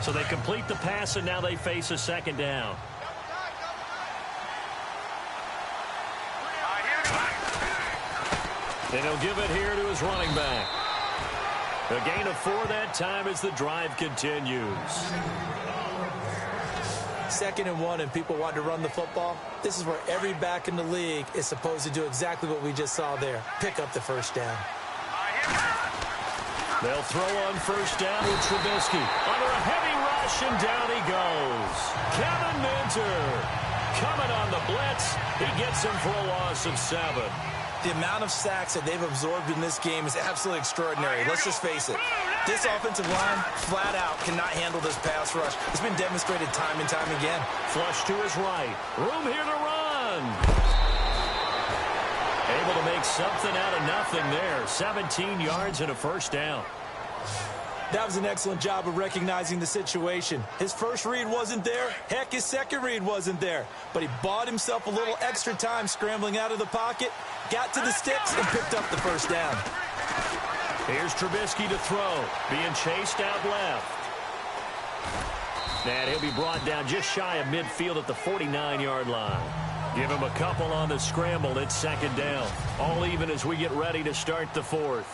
So they complete the pass, and now they face a second down. And he'll give it here to his running back. A gain of 4 that time as the drive continues. 2nd and 1, and people want to run the football. This is where every back in the league is supposed to do exactly what we just saw there. Pick up the first down. They'll throw on first down with Trubisky. Under a heavy rush, and down he goes. Kevin Minter coming on the blitz. He gets him for a loss of 7. The amount of sacks that they've absorbed in this game is absolutely extraordinary. Let's just face it. This offensive line, flat out, cannot handle this pass rush. It's been demonstrated time and time again. Flush to his right. Room here to run. Able to make something out of nothing there. 17 yards and a first down. That was an excellent job of recognizing the situation. His first read wasn't there. Heck, his second read wasn't there. But he bought himself a little extra time scrambling out of the pocket, got to the sticks, and picked up the first down. Here's Trubisky to throw, being chased out left. And he'll be brought down just shy of midfield at the 49-yard line. Give him a couple on the scramble. It's second down. All even as we get ready to start the 4th.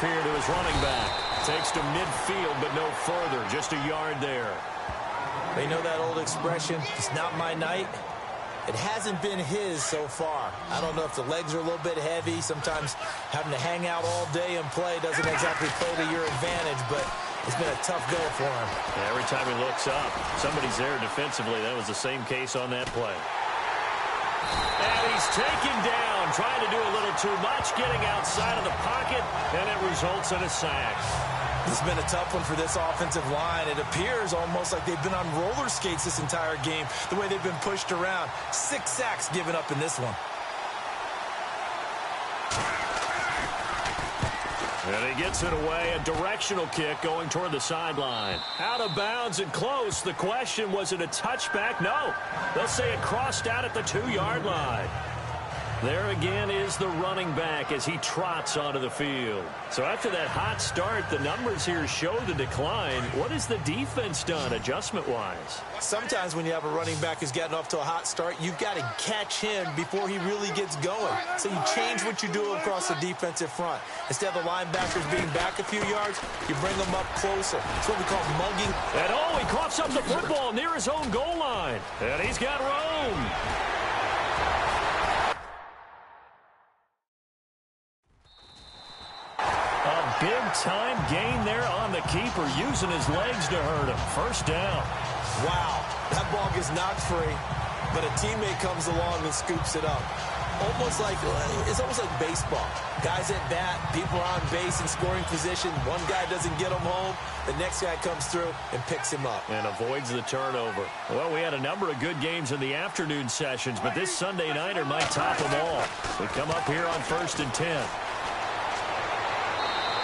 Here to his running back. Takes to midfield, but no further. Just a yard there. They know that old expression, it's not my night. It hasn't been his so far. I don't know if the legs are a little bit heavy. Sometimes having to hang out all day and play doesn't exactly play to your advantage, but it's been a tough go for him. Yeah, every time he looks up, somebody's there defensively. That was the same case on that play. And he's taken down, trying to do a little too much, getting outside of the pocket, and it results in a sack. This has been a tough one for this offensive line. It appears almost like they've been on roller skates this entire game, the way they've been pushed around. 6 sacks given up in this one. And he gets it away, a directional kick going toward the sideline. Out of bounds and close. The question, was it a touchback? No. They'll say it crossed out at the 2-yard line. There again is the running back as he trots onto the field. So after that hot start, the numbers here show the decline. What has the defense done adjustment-wise? Sometimes when you have a running back who's gotten off to a hot start, you've got to catch him before he really gets going. So you change what you do across the defensive front. Instead of the linebackers being back a few yards, you bring them up closer. It's what we call mugging. And he coughs up the football near his own goal line. And he's got room. Big-time gain there on the keeper, using his legs to hurt him. First down. Wow, that ball gets knocked free, but a teammate comes along and scoops it up. It's almost like baseball. Guys at bat, people are on base in scoring position. One guy doesn't get him home. The next guy comes through and picks him up. And avoids the turnover. Well, we had a number of good games in the afternoon sessions, but this Sunday nighter might top them all. We come up here on 1st and 10.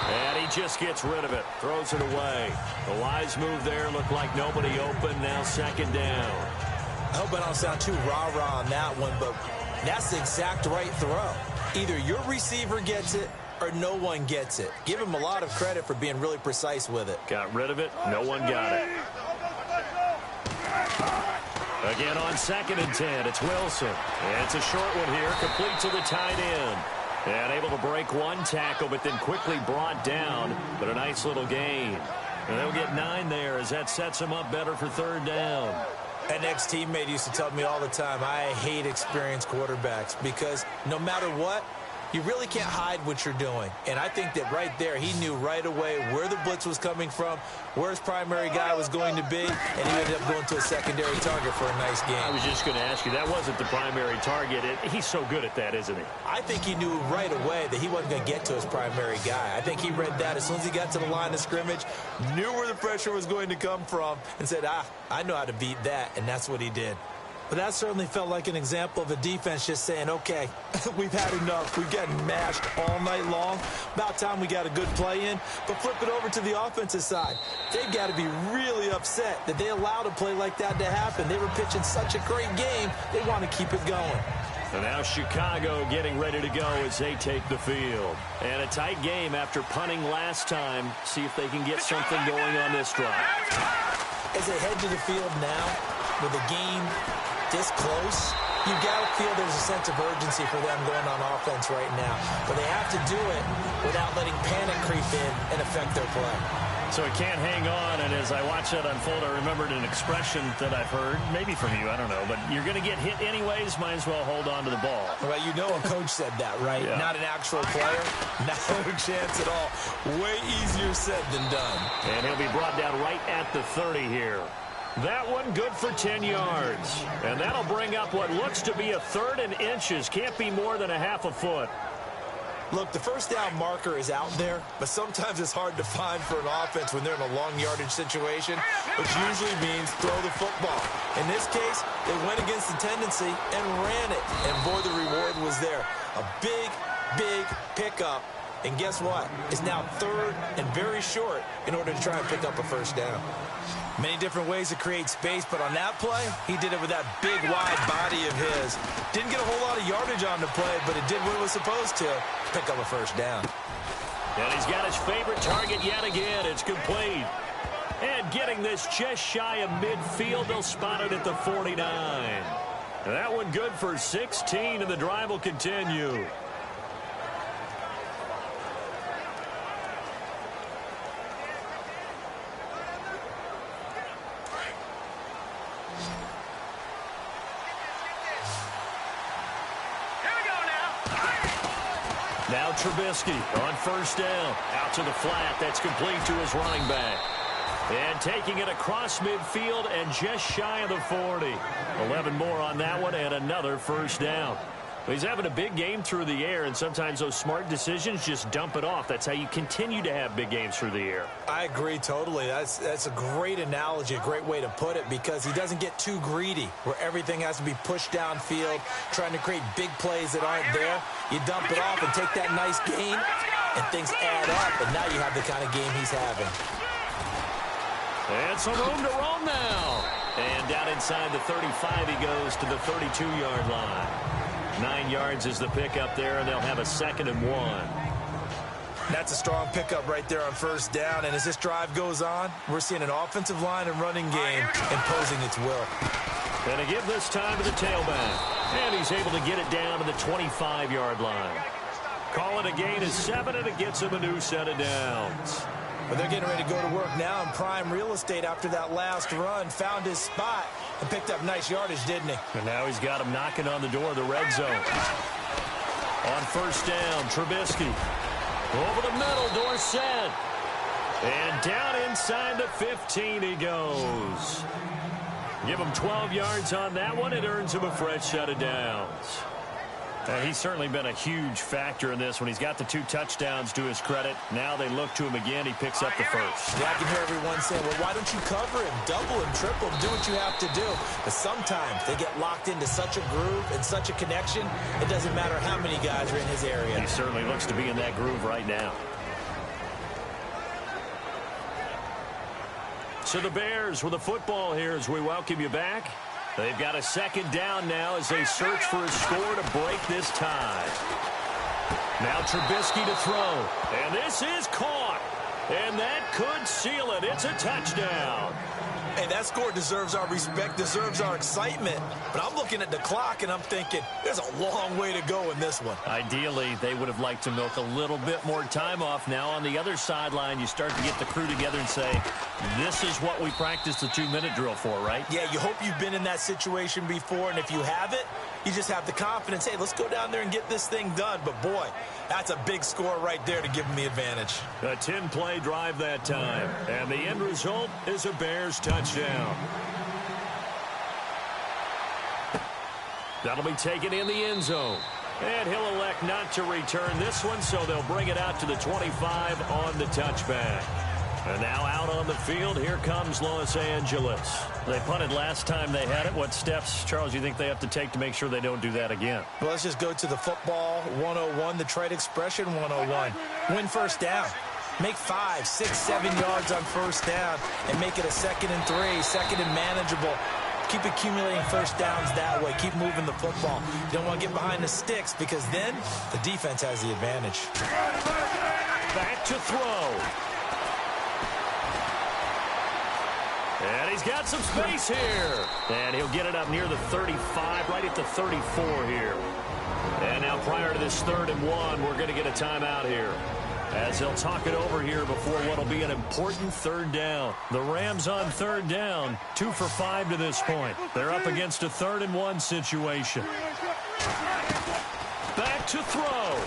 And he just gets rid of it. Throws it away. The wise move there. Looked like nobody open. Now second down. I hope I don't sound too rah-rah on that one, but that's the exact right throw. Either your receiver gets it or no one gets it. Give him a lot of credit for being really precise with it. Got rid of it. No one got it. Again on 2nd and 10. It's Wilson. And it's a short one here. Complete to the tight end. And able to break one tackle, but then quickly brought down. But a nice little gain. And they'll get 9 there as that sets them up better for 3rd down. An ex-teammate used to tell me all the time, I hate experienced quarterbacks because no matter what, you really can't hide what you're doing. And I think that right there, he knew right away where the blitz was coming from, where his primary guy was going to be, and he ended up going to a secondary target for a nice game. I was just going to ask you, that wasn't the primary target. He's so good at that, isn't he? I think he knew right away that he wasn't going to get to his primary guy. I think he read that as soon as he got to the line of scrimmage, knew where the pressure was going to come from, and said, I know how to beat that, and that's what he did. But that certainly felt like an example of a defense just saying, okay, we've had enough. We've gotten mashed all night long. About time we got a good play in. But flip it over to the offensive side. They've got to be really upset that they allowed a play like that to happen. They were pitching such a great game, they want to keep it going. And now Chicago getting ready to go as they take the field. And a tight game after punting last time. See if they can get something going on this drive. As they head to the field now, with the game this close, you got to feel there's a sense of urgency for them going on offense right now. But they have to do it without letting panic creep in and affect their play. So he can't hang on, and as I watch that unfold, I remembered an expression that I've heard, maybe from you, I don't know, but you're going to get hit anyways, might as well hold on to the ball. Well, you know a coach said that, right? Yeah. Not an actual player. No chance at all. Way easier said than done. And he'll be brought down right at the 30 here. That one good for 10 yards. And that'll bring up what looks to be a 3rd and inches. Can't be more than a half a foot. Look, the first down marker is out there, but sometimes it's hard to find for an offense when they're in a long yardage situation, which usually means throw the football. In this case, they went against the tendency and ran it, and boy, the reward was there. A big, big pickup, and guess what? It's now 3rd and very short in order to try and pick up a first down. Many different ways to create space, but on that play, he did it with that big, wide body of his. Didn't get a whole lot of yardage on the play, but it did what it was supposed to, pick up a first down. And he's got his favorite target yet again. It's complete. And getting this just shy of midfield, they'll spot it at the 49. And that one good for 16, and the drive will continue. Now Trubisky on first down. Out to the flat. That's complete to his running back. And taking it across midfield and just shy of the 40. 11 more on that one and another first down. He's having a big game through the air, and sometimes those smart decisions just dump it off. That's how you continue to have big games through the air. I agree totally. That's a great analogy, a great way to put it, because he doesn't get too greedy where everything has to be pushed downfield, trying to create big plays that aren't there. You dump it off and take that nice gain, and things add up, and now you have the kind of game he's having. And some room to roam now. And down inside the 35 he goes to the 32-yard line. 9 yards is the pickup there, and they'll have a 2nd and 1. That's a strong pickup right there on first down, and as this drive goes on, we're seeing an offensive line and running game imposing its will. And a give this time to the tailback. And he's able to get it down to the 25-yard line. Call it a gain of 7, and it gets him a new set of downs. But they're getting ready to go to work now in prime real estate after that last run. Found his spot and picked up nice yardage, didn't he? And now he's got him knocking on the door of the red zone. On first down, Trubisky. Over the middle, Dorsett. And down inside the 15 he goes. Give him 12 yards on that one. It earns him a fresh set of downs. He's certainly been a huge factor in this when he's got the 2 touchdowns to his credit. Now they look to him again. He picks up the first. Yeah, I can hear everyone saying, well, why don't you cover him, double him, triple him, do what you have to do. But sometimes they get locked into such a groove and such a connection, it doesn't matter how many guys are in his area. He certainly looks to be in that groove right now. So the Bears with the football here as we welcome you back. They've got a 2nd down now as they search for a score to break this tie. Now Trubisky to throw. And this is caught. And that could seal it. It's a touchdown. Hey, that score deserves our respect, deserves our excitement. But I'm looking at the clock, and I'm thinking, there's a long way to go in this one. Ideally, they would have liked to milk a little bit more time off. Now on the other sideline, you start to get the crew together and say, this is what we practiced the 2-minute drill for, right? Yeah, you hope you've been in that situation before, and if you haven't, you just have the confidence, hey, let's go down there and get this thing done. But, boy, that's a big score right there to give them the advantage. A 10-play drive that time, and the end result is a Bears touchdown. That'll be taken in the end zone. And he'll elect not to return this one, so they'll bring it out to the 25 on the touchback. And now out on the field, here comes Los Angeles. They punted last time they had it. What steps, Charles, you think they have to take to make sure they don't do that again? Well, let's just go to the football 101, the trade expression 101. Win first down. Make 5, 6, 7 yards on first down and make it a 2nd and 3, 2nd and manageable. Keep accumulating first downs that way. Keep moving the football. You don't want to get behind the sticks because then the defense has the advantage. Back to throw. And he's got some space here. And he'll get it up near the 35, right at the 34 here. And now prior to this 3rd and 1, we're going to get a timeout here, as they'll talk it over here before what will be an important 3rd down. The Rams on 3rd down, 2 for 5 to this point. They're up against a 3rd and 1 situation. Back to throw.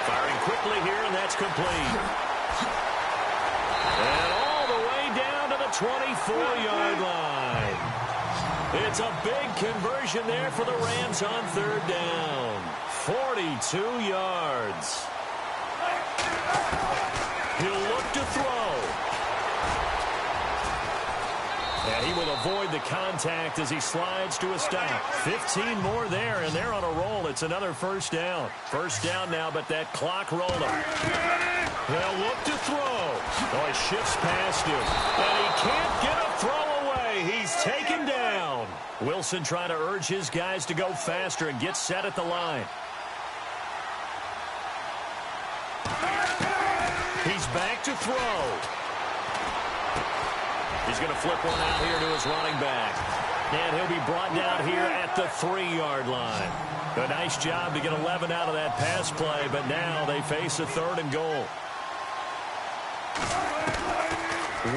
Firing quickly here, and that's complete. And all the way down to the 24-yard line. It's a big conversion there for the Rams on 3rd down. 42 yards. He'll look to throw. And he will avoid the contact as he slides to a stop. 15 more there, and they're on a roll. It's another 1st down. 1st down now, but that clock rolling. They'll look to throw. Oh, he shifts past him. And he can't get a throw away. He's taken down. Wilson trying to urge his guys to go faster and get set at the line. He's back to throw. He's going to flip one out here to his running back. And he'll be brought down here at the 3-yard line. A nice job to get 11 out of that pass play, but now they face a 3rd and goal.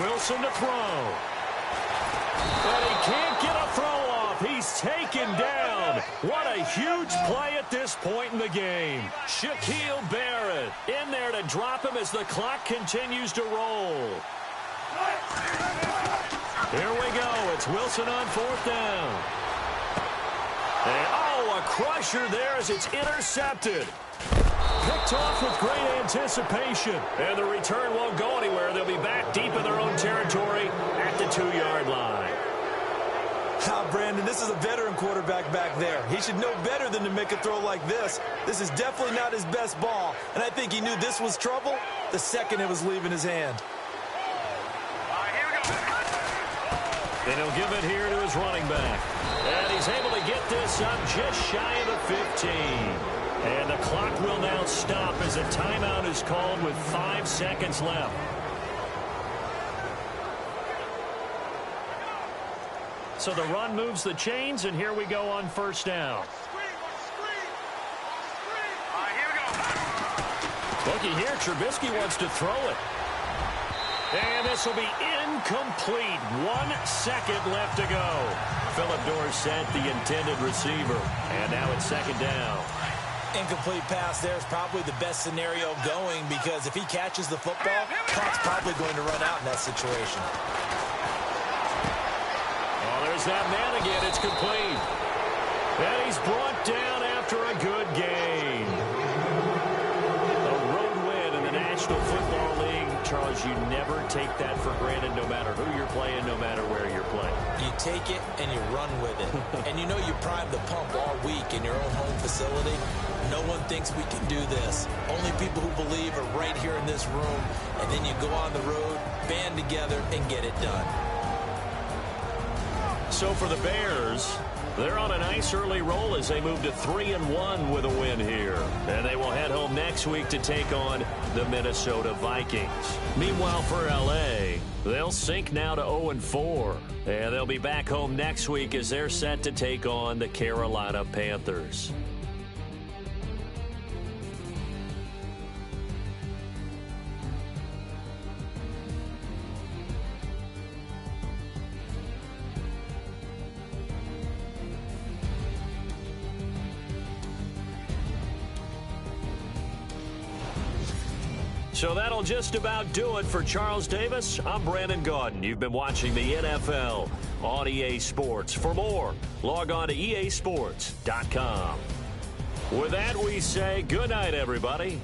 Wilson to throw. But he can't get a throw off. He's taken down. What a huge play at this point in the game. Shaquille Barrett in there to drop him as the clock continues to roll. Here we go. It's Wilson on 4th down. And, oh, a crusher there as it's intercepted. Picked off with great anticipation. And the return won't go anywhere. They'll be back deep in their own territory at the 2-yard line. Brandon, this is a veteran quarterback back there. He should know better than to make a throw like this. This is definitely not his best ball. And I think he knew this was trouble the second it was leaving his hand. And he'll give it here to his running back. And he's able to get this up just shy of the 15. And the clock will now stop as a timeout is called with 5 seconds left. So the run moves the chains, and here we go on 1st down. Looky here, Trubisky wants to throw it. And this will be incomplete. 1 second left to go. Philip Dorsett, the intended receiver. And now it's 2nd down. Incomplete pass there is probably the best scenario going because if he catches the football, clock's probably going to run out in that situation. Oh, there's that man again. It's complete. And he's brought down after a good game. A road win in the National Football League. Charles, you never take that for granted no matter who you're playing, no matter where you're playing. You take it and you run with it. And you know you prime the pump all week in your own home facility. No one thinks we can do this. Only people who believe are right here in this room. And then you go on the road, band together, and get it done. So for the Bears, they're on a nice early roll as they move to 3-1 with a win here. And they will head home next week to take on the Minnesota Vikings. Meanwhile, for L.A., they'll sink now to 0-4. And they'll be back home next week as they're set to take on the Carolina Panthers. So that'll just about do it for Charles Davis. I'm Brandon Gaudin. You've been watching the NFL on EA Sports. For more, log on to easports.com. With that, we say good night, everybody.